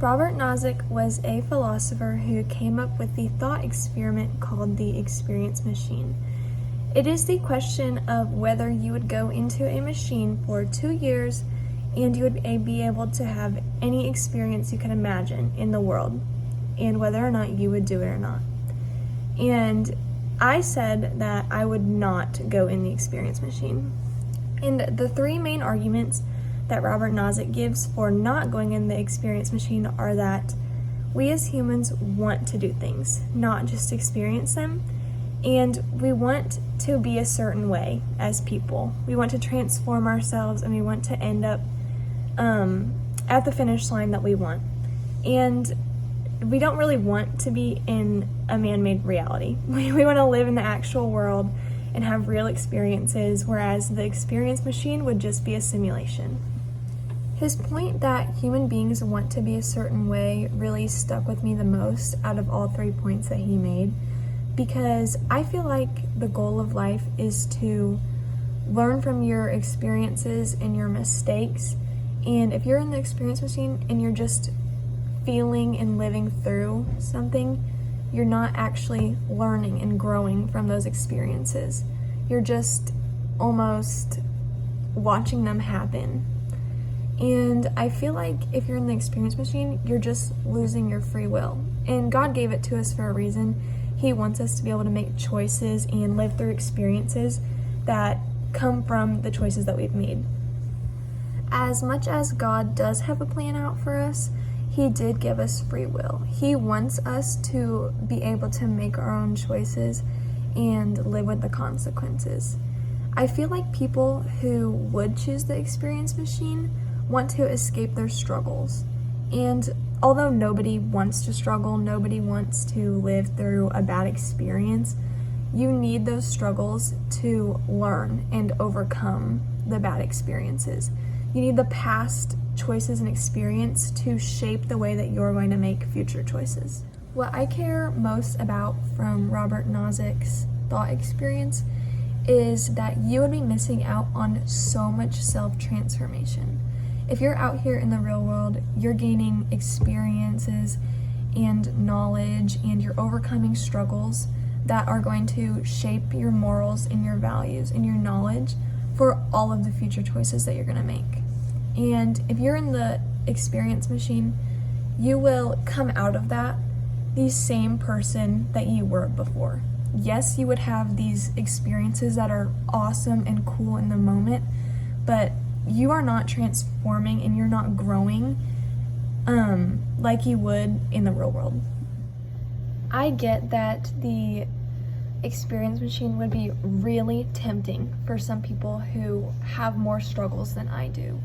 Robert Nozick was a philosopher who came up with the thought experiment called the experience machine. It is the question of whether you would go into a machine for 2 years and you would be able to have any experience you could imagine in the world, and whether or not you would do it or not. And I said that I would not go in the experience machine. And the three main arguments that Robert Nozick gives for not going in the experience machine are that we as humans want to do things, not just experience them, and we want to be a certain way as people. We want to transform ourselves, and we want to end up at the finish line that we want. And we don't really want to be in a man-made reality. We want to live in the actual world and have real experiences, whereas the experience machine would just be a simulation. His point that human beings want to be a certain way really stuck with me the most out of all 3 points that he made, because I feel like the goal of life is to learn from your experiences and your mistakes. And if you're in the experience machine and you're just feeling and living through something, you're not actually learning and growing from those experiences. You're just almost watching them happen. And I feel like if you're in the experience machine, you're just losing your free will. And God gave it to us for a reason. He wants us to be able to make choices and live through experiences that come from the choices that we've made. As much as God does have a plan out for us, He did give us free will. He wants us to be able to make our own choices and live with the consequences. I feel like people who would choose the experience machine want to escape their struggles. And although nobody wants to struggle, nobody wants to live through a bad experience, you need those struggles to learn and overcome the bad experiences. You need the past choices and experience to shape the way that you're going to make future choices. What I care most about from Robert Nozick's thought experience is that you would be missing out on so much self-transformation. If you're out here in the real world, you're gaining experiences and knowledge, and you're overcoming struggles that are going to shape your morals and your values and your knowledge for all of the future choices that you're going to make. And if you're in the experience machine, you will come out of that the same person that you were before. Yes, you would have these experiences that are awesome and cool in the moment, but you are not transforming and you're not growing like you would in the real world. I get that the experience machine would be really tempting for some people who have more struggles than I do.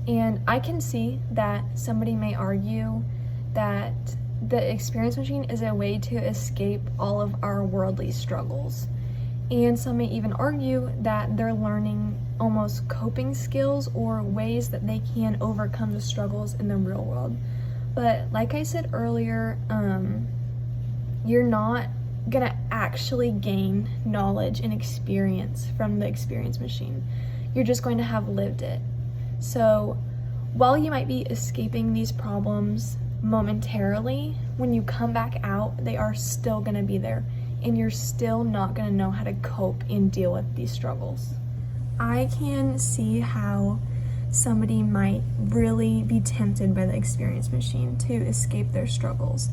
And I can see that somebody may argue that the experience machine is a way to escape all of our worldly struggles. And some may even argue that they're learning almost coping skills or ways that they can overcome the struggles in the real world. But like I said earlier, you're not gonna actually gain knowledge and experience from the experience machine. You're just going to have lived it. So while you might be escaping these problems momentarily, when you come back out, they are still gonna be there, and you're still not gonna know how to cope and deal with these struggles. I can see how somebody might really be tempted by the experience machine to escape their struggles,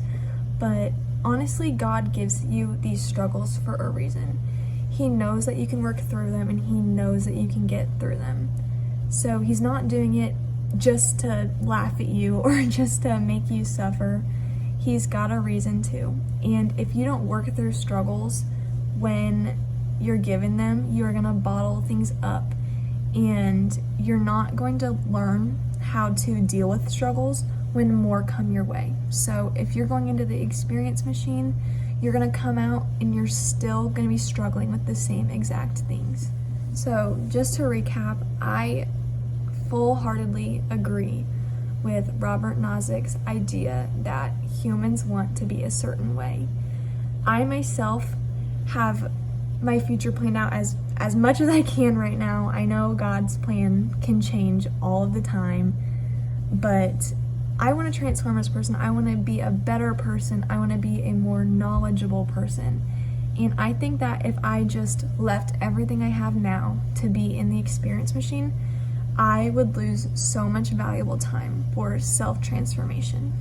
but honestly, God gives you these struggles for a reason. He knows that you can work through them, and He knows that you can get through them. So He's not doing it just to laugh at you or just to make you suffer. He's got a reason to. And if you don't work through struggles when you're given them, you're gonna bottle things up, and you're not going to learn how to deal with struggles when more come your way. So if you're going into the experience machine, you're gonna come out and you're still gonna be struggling with the same exact things. So just to recap, I full-heartedly agree with Robert Nozick's idea that humans want to be a certain way. I myself have my future planned out as much as I can right now. I know God's plan can change all of the time, but I want to transform as a person. I want to be a better person. I want to be a more knowledgeable person. And I think that if I just left everything I have now to be in the experience machine, I would lose so much valuable time for self-transformation.